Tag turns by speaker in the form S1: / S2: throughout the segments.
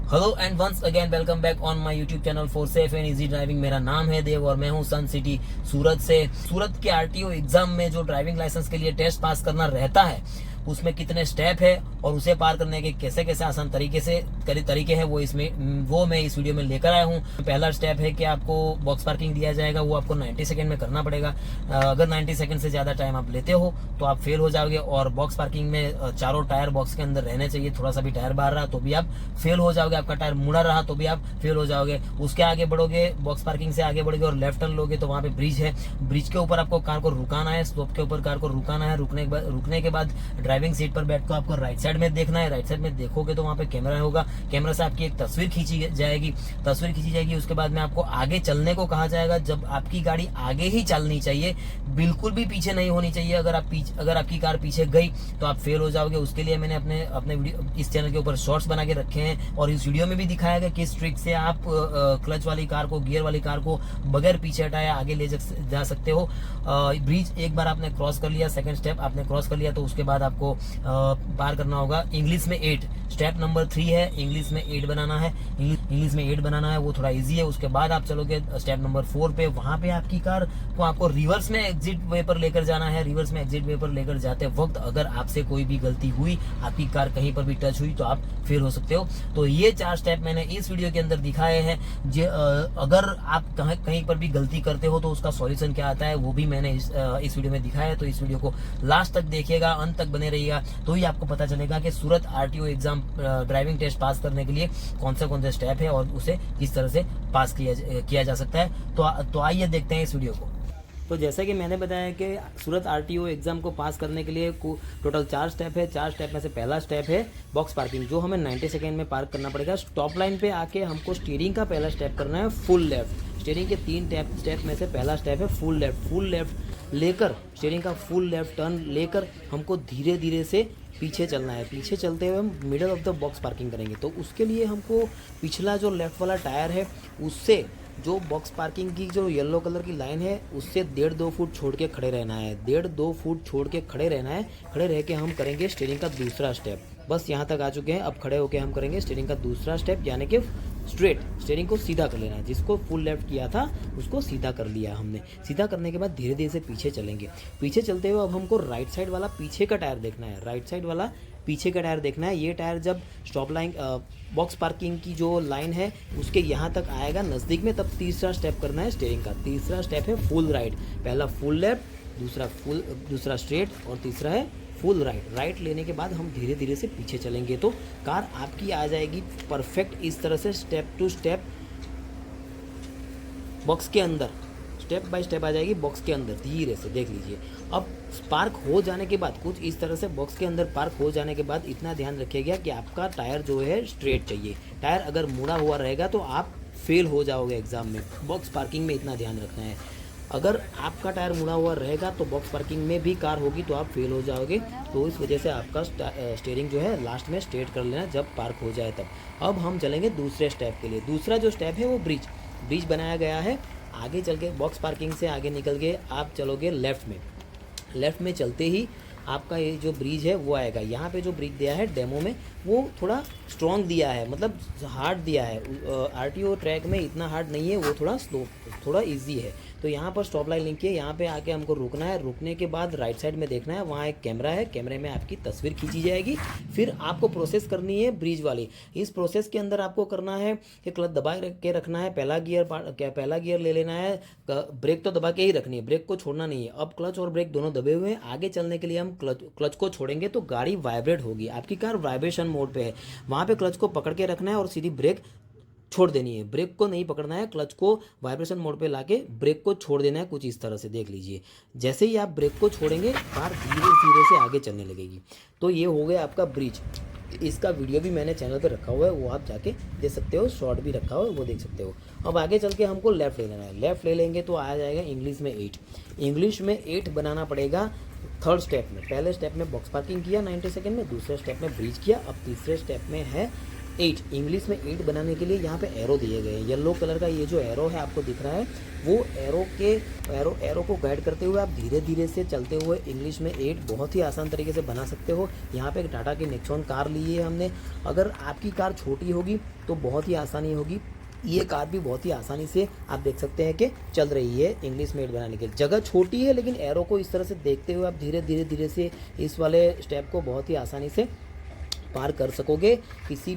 S1: Hello and once again welcome back on my YouTube channel for safe and easy driving. मेरा नाम है देव और मैं हूं सन सिटी सूरत से। सूरत के आरटीओ एग्जाम में जो ड्राइविंग लाइसेंस के लिए टेस्ट पास करना रहता है उसमें कितने स्टेप है और उसे पार करने के कैसे कैसे आसान तरीके हैं वो मैं इस वीडियो में लेकर आया हूं। पहला स्टेप है कि आपको बॉक्स पार्किंग दिया जाएगा, वो आपको 90 सेकंड में करना पड़ेगा। अगर 90 सेकंड से ज्यादा टाइम आप लेते हो तो आप फेल हो जाओगे। और बॉक्स पार्किंग में चारों टायर बॉक्स के अंदर रहने चाहिए। थोड़ा सा भी टायर बाहर रहा तो भी आप फेल हो जाओगे, आपका टायर मुड़ा रहा तो भी आप फेल हो जाओगे। उसके आगे बढ़ोगे, बॉक्स पार्किंग से आगे बढ़ोगे और लेफ्ट टर्न लोगे तो वहां पे ब्रिज है। ब्रिज के ऊपर आपको कार को रुकाना है, स्लोप के ऊपर कार को रुकाना है। रुकने के बाद ड्राइविंग सीट पर बैठ कर आपको राइट साइड में देखना है। राइट साइड में देखोगे तो वहां पे कैमरा होगा, कैमरा से आपकी एक तस्वीर खींची जाएगी। उसके बाद में आपको आगे चलने को कहा जाएगा। जब आपकी गाड़ी आगे ही चलनी चाहिए, बिल्कुल भी पीछे नहीं होनी चाहिए। अगर आपकी कार पीछे गई तो आप फेल हो जाओगे। उसके लिए मैंने अपने वीडियो इस चैनल के ऊपर शॉर्ट्स बना के रखे हैं और इस वीडियो में भी दिखाया गया किस ट्रिक से आप क्लच वाली कार को, गियर वाली कार को बगैर पीछे हटाए आगे ले जा सकते हो। ब्रिज एक बार आपने क्रॉस कर लिया, सेकंड स्टेप आपने क्रॉस कर लिया तो उसके बाद आपको पार करना होगा इंग्लिश में 8। स्टेप नंबर 3 है इंग्लिश में 8 बनाना है। इंग्लिश में 8 बनाना है, वो थोड़ा इजी है। उसके बाद आप चलोगे स्टेप नंबर 4 पे। वहां पे आपकी कार को आपको रिवर्स में एग्जिट वे पर लेकर जाना है। रिवर्स में एग्जिट वे पर लेकर जाते वक्त अगर आपसे कोई भी गलती हुई, आपकी कार कहीं पर भी टच हुई तो आप फेल हो सकते हो। तो ये 4 स्टेप मैंने इस वीडियो के अंदर दिखाए हैं। अगर आप कहीं पर भी गलती करते हो तो उसका सॉल्यूशन क्या आता है वो भी मैंने इस वीडियो में दिखाया है। तो इस वीडियो को लास्ट तक देखिएगा, अंत तक बने रहिएगा, तो ही आपको पता चलेगा कि Surat RTO exam driving test pass करने के लिए कौन से स्टेप है और उसे किस तरह से पास किया जा सकता है। तो आइए देखते हैं इस वीडियो को। तो जैसा कि मैंने बताया कि सूरत आरटीओ एग्जाम को पास करने के लिए टोटल 4 स्टेप है। 4 स्टेप में से पहला स्टेप है बॉक्स पार्किंग, जो हमें 90 सेकेंड में पार्क करना पड़ेगा। स्टॉप लाइन पे आके हमको स्टीयरिंग का पहला स्टेप करना है फुल लेफ्ट। स्टीयरिंग के 3 स्टेप में से पहला स्टेप है फुल लेफ्ट। फुल लेफ्ट लेकर, स्टीयरिंग का फुल लेफ्ट टर्न लेकर हमको धीरे धीरे से पीछे चलना है। पीछे चलते हुए हम middle of the box parking करेंगे। तो उसके लिए हमको पिछला जो लेफ्ट वाला टायर है उससे जो बॉक्स पार्किंग की जो येलो कलर की लाइन है उससे 1.5-2 फुट छोड़ के खड़े रहना है। 1.5-2 फुट छोड़ के खड़े रहना है। खड़े रह के हम करेंगे स्टीयरिंग का दूसरा स्टेप। बस यहाँ तक आ चुके हैं। अब खड़े होके हम करेंगे स्टीयरिंग का दूसरा स्टेप, यानी कि स्ट्रेट स्टीयरिंग को सीधा कर लेना है। जिसको फुल लेफ्ट किया था उसको सीधा कर लिया हमने। सीधा करने के बाद धीरे धीरे से पीछे चलेंगे। पीछे चलते हुए अब हमको राइट साइड वाला पीछे का टायर देखना है। राइट साइड वाला पीछे का टायर देखना है। ये टायर जब स्टॉप लाइन बॉक्स पार्किंग की जो लाइन है उसके यहाँ तक आएगा नज़दीक में, तब तीसरा स्टेप करना है स्टीयरिंग का। तीसरा स्टेप है फुल राइट। पहला फुल लेफ्ट, दूसरा स्ट्रेट और तीसरा है फुल राइट। राइट लेने के बाद हम धीरे धीरे से पीछे चलेंगे तो कार आपकी आ जाएगी परफेक्ट इस तरह से स्टेप टू स्टेप बॉक्स के अंदर। स्टेप बाय स्टेप आ जाएगी बॉक्स के अंदर धीरे से, देख लीजिए। अब पार्क हो जाने के बाद कुछ इस तरह से बॉक्स के अंदर पार्क हो जाने के बाद इतना ध्यान रखिएगा कि आपका टायर जो है स्ट्रेट चाहिए। टायर अगर मुड़ा हुआ रहेगा तो आप फेल हो जाओगे एग्जाम में। बॉक्स पार्किंग में इतना ध्यान रखना है। अगर आपका टायर मुड़ा हुआ रहेगा तो बॉक्स पार्किंग में भी कार होगी तो आप फेल हो जाओगे। तो इस वजह से आपका स्टीयरिंग जो है लास्ट में स्ट्रेट कर लेना जब पार्क हो जाए तब। अब हम चलेंगे दूसरे स्टेप के लिए। दूसरा जो स्टेप है वो ब्रिज बनाया गया है। आगे चल के बॉक्स पार्किंग से आगे निकल के आप चलोगे लेफ्ट में। लेफ्ट में चलते ही आपका ये जो ब्रिज है वो आएगा। यहाँ पे जो ब्रिज दिया है डेमो में वो थोड़ा स्ट्रॉन्ग दिया है, मतलब हार्ड दिया है। आरटीओ ट्रैक में इतना हार्ड नहीं है, वो थोड़ा स्लो, थोड़ा इजी है। तो यहाँ पर स्टॉप लाइन लिखी है, यहाँ पे आके हमको रुकना है। रुकने के बाद राइट साइड में देखना है, वहाँ एक कैमरा है, कैमरे में आपकी तस्वीर खींची जाएगी। फिर आपको प्रोसेस करनी है ब्रिज वाली। इस प्रोसेस के अंदर आपको करना है कि क्लच दबा के रखना है। पहला गियर ले लेना है। ब्रेक तो दबा के ही रखनी है, ब्रेक को छोड़ना नहीं है। अब क्लच और ब्रेक दोनों दबे हुए हैं। आगे चलने के लिए हम क्लच को छोड़ेंगे तो गाड़ी वाइब्रेट होगी। आपकी कार वाइब्रेशन मोड पे है, वहाँ पे क्लच को पकड़ के रखना है और सीधी ब्रेक छोड़ देनी है। ब्रेक को नहीं पकड़ना है, क्लच को वाइब्रेशन मोड पे लाके ब्रेक को छोड़ देना है। कुछ इस तरह से देख लीजिए। जैसे ही आप ब्रेक को छोड़ेंगे कार धीरे धीरे से आगे चलने लगेगी। तो ये हो गया आपका ब्रिज। इसका वीडियो भी मैंने चैनल पे रखा हुआ है, वो आप जाके देख सकते हो। शॉर्ट भी रखा हुआ है, वो देख सकते हो। अब आगे चल के हमको लेफ़्ट ले लेना है। लेफ़्ट ले लेंगे तो आ जाएगा इंग्लिश में 8। इंग्लिश में 8 बनाना पड़ेगा थर्ड स्टेप में। पहले स्टेप में बॉक्स पार्किंग किया 90 सेकेंड में, दूसरे स्टेप में ब्रिज किया, अब तीसरे स्टेप में है 8, इंग्लिश में 8 बनाने के लिए यहाँ पे एरो दिए गए हैं। येलो कलर का ये जो एरो है आपको दिख रहा है, वो एरो को गाइड करते हुए आप धीरे धीरे से चलते हुए इंग्लिश में 8 बहुत ही आसान तरीके से बना सकते हो। यहाँ पे एक टाटा की नेक्सॉन कार ली है हमने। अगर आपकी कार छोटी होगी तो बहुत ही आसानी होगी, ये कार भी बहुत ही आसानी से आप देख सकते हैं कि चल रही है इंग्लिश में 8 बनाने के लिए। जगह छोटी है लेकिन एरो को इस तरह से देखते हुए आप धीरे धीरे से इस वाले स्टेप को बहुत ही आसानी से पार कर सकोगे। किसी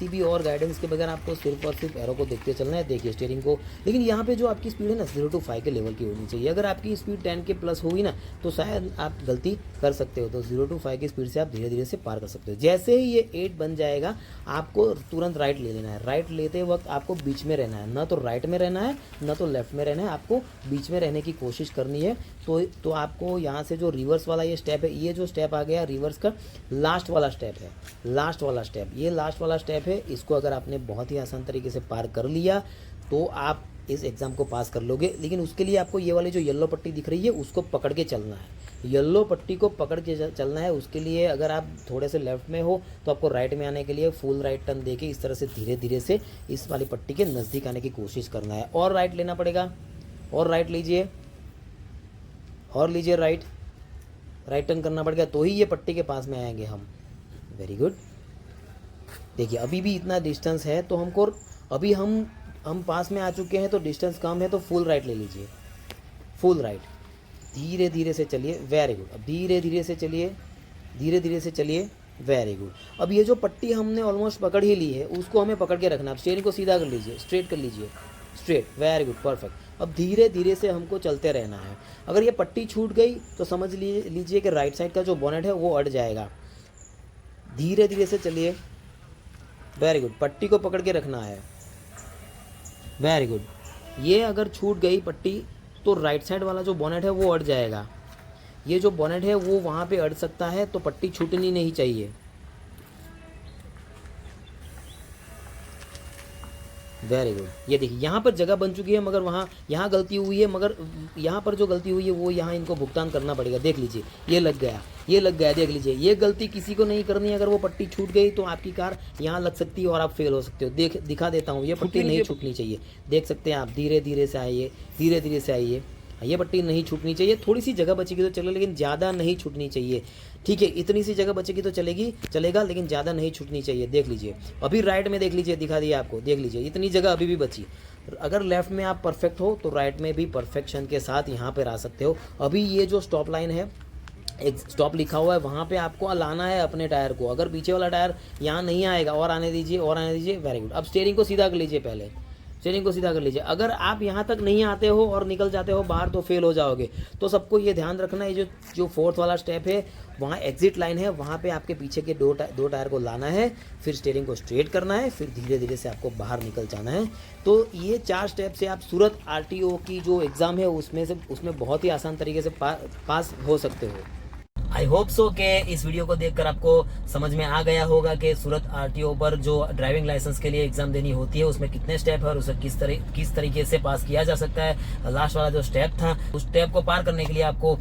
S1: भी और गाइडेंस के बगैर आपको सिर्फ और सिर्फ एरो को देखते चलना है। देखिए स्टीयरिंग को, लेकिन यहाँ पे जो आपकी स्पीड है ना 0 to 5 के लेवल की होनी चाहिए। अगर आपकी स्पीड 10 के प्लस होगी ना तो शायद आप गलती कर सकते हो। तो 0 to 5 की स्पीड से आप धीरे धीरे से पार कर सकते हो। जैसे ही ये 8 बन जाएगा आपको तुरंत राइट ले लेना है। राइट लेते वक्त आपको बीच में रहना है, ना तो राइट में रहना है ना तो लेफ्ट में रहना है, आपको बीच में रहने की कोशिश करनी है। तो आपको यहाँ से जो रिवर्स वाला ये स्टेप है, ये जो स्टेप आ गया रिवर्स का लास्ट वाला स्टेप है, लास्ट वाला स्टेप है। इसको अगर आपने बहुत ही आसान तरीके से पार कर लिया तो आप इस एग्ज़ाम को पास कर लोगे। लेकिन उसके लिए आपको ये वाली जो येलो पट्टी दिख रही है उसको पकड़ के चलना है। येलो पट्टी को पकड़ के चलना है। उसके लिए अगर आप थोड़े से लेफ्ट में हो तो आपको राइट में आने के लिए फुल राइट टर्न देके इस तरह से धीरे धीरे से इस वाली पट्टी के नज़दीक आने की कोशिश करना है। और राइट लेना पड़ेगा, और राइट लीजिए, और लीजिए राइट टर्न करना पड़ेगा तो ही ये पट्टी के पास में आएंगे हम। Very good. देखिए अभी भी इतना डिस्टेंस है तो हमको, अभी हम पास में आ चुके हैं तो डिस्टेंस कम है तो फुल राइट ले लीजिए, फुल राइट। धीरे धीरे से चलिए, वेरी गुड। अब धीरे धीरे से चलिए, वेरी गुड। अब ये जो पट्टी हमने ऑलमोस्ट पकड़ ही ली है उसको हमें पकड़ के रखना है। अब स्टीयरिंग को सीधा कर लीजिए, स्ट्रेट कर लीजिए, स्ट्रेट, वेरी गुड, परफेक्ट। अब धीरे धीरे से हमको चलते रहना है। अगर ये पट्टी छूट गई तो समझ लीजिए कि राइट साइड का जो बोनेट है वो अट जाएगा। धीरे धीरे से चलिए, वेरी गुड। पट्टी को पकड़ के रखना है, वेरी गुड। ये अगर छूट गई पट्टी तो राइट साइड वाला जो बोनेट है वो अट जाएगा। ये जो बोनेट है वो वहाँ पे अट सकता है तो पट्टी छूटनी नहीं चाहिए। Very good. ये देखिए यहाँ पर जगह बन चुकी है मगर यहाँ गलती हुई है, मगर यहाँ पर जो गलती हुई है वो यहाँ इनको भुगतान करना पड़ेगा। देख लीजिए ये लग गया, देख लीजिए। ये गलती किसी को नहीं करनी है। अगर वो पट्टी छूट गई तो आपकी कार यहाँ लग सकती है और आप फेल हो सकते हो। दिखा देता हूँ, ये पट्टी नहीं छूटनी चाहिए। देख सकते हैं आप, धीरे धीरे से आइए। ये पट्टी नहीं छूटनी चाहिए। थोड़ी सी जगह बचेगी तो चलेगा लेकिन ज़्यादा नहीं छूटनी चाहिए। ठीक है, इतनी सी जगह बचेगी तो चलेगा लेकिन ज़्यादा नहीं छूटनी चाहिए। देख लीजिए अभी राइट में, देख लीजिए, दिखा दिया आपको, देख लीजिए इतनी जगह अभी भी बची। अगर लेफ्ट में आप परफेक्ट हो तो राइट में भी परफेक्शन के साथ यहाँ पर आ सकते हो। अभी ये जो स्टॉप लाइन है, एक स्टॉप लिखा हुआ है, वहाँ पे आपको लाना है अपने टायर को। अगर पीछे वाला टायर यहाँ नहीं आएगा, और आने दीजिए, वेरी गुड। अब स्टीयरिंग को सीधा कर लीजिए, पहले स्टीयरिंग को सीधा कर लीजिए। अगर आप यहाँ तक नहीं आते हो और निकल जाते हो बाहर तो फेल हो जाओगे। तो सबको ये ध्यान रखना है, ये जो फोर्थ वाला स्टेप है वहाँ एग्जिट लाइन है, वहाँ पे आपके पीछे के दो टायर को लाना है, फिर स्टीयरिंग को स्ट्रेट करना है, फिर धीरे धीरे से आपको बाहर निकल जाना है। तो ये 4 स्टेप से आप सूरत RTO की जो एग्ज़ाम है उसमें बहुत ही आसान तरीके से पास हो सकते हो। आई होप सो कि इस वीडियो को देखकर आपको समझ में आ गया होगा कि सूरत RTO पर जो ड्राइविंग लाइसेंस के लिए एग्जाम देनी होती है उसमें कितने स्टेप है और उसे किस तरीके से पास किया जा सकता है। लास्ट वाला जो स्टेप था उस स्टेप को पार करने के लिए आपको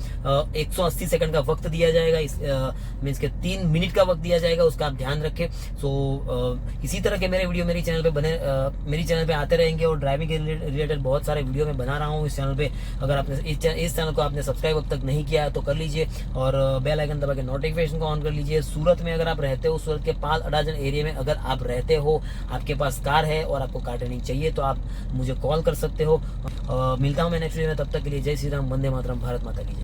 S1: 180 सेकंड का वक्त दिया जाएगा। मीन्स के 3 मिनट का वक्त दिया जाएगा, उसका आप ध्यान रखें। इसी तरह के मेरे वीडियो मेरी चैनल पे आते रहेंगे और ड्राइविंग के रिलेटेड बहुत सारे वीडियो मैं बना रहा हूँ इस चैनल पे। अगर आपने इस चैनल को आपने सब्सक्राइब अब तक नहीं किया है तो कर लीजिए और बेल आइकन दबा के नोटिफिकेशन को ऑन कर लीजिए। सूरत में अगर आप रहते हो, सूरत के पाल अडाजन एरिया में अगर आप रहते हो, आपके पास कार है और आपको कार ट्रेनिंग चाहिए तो आप मुझे कॉल कर सकते हो। मिलता हूं मैं नेक्स्ट वीडियो में, तब तक के लिए जय श्री राम, वंदे मातरम, भारत माता की जय।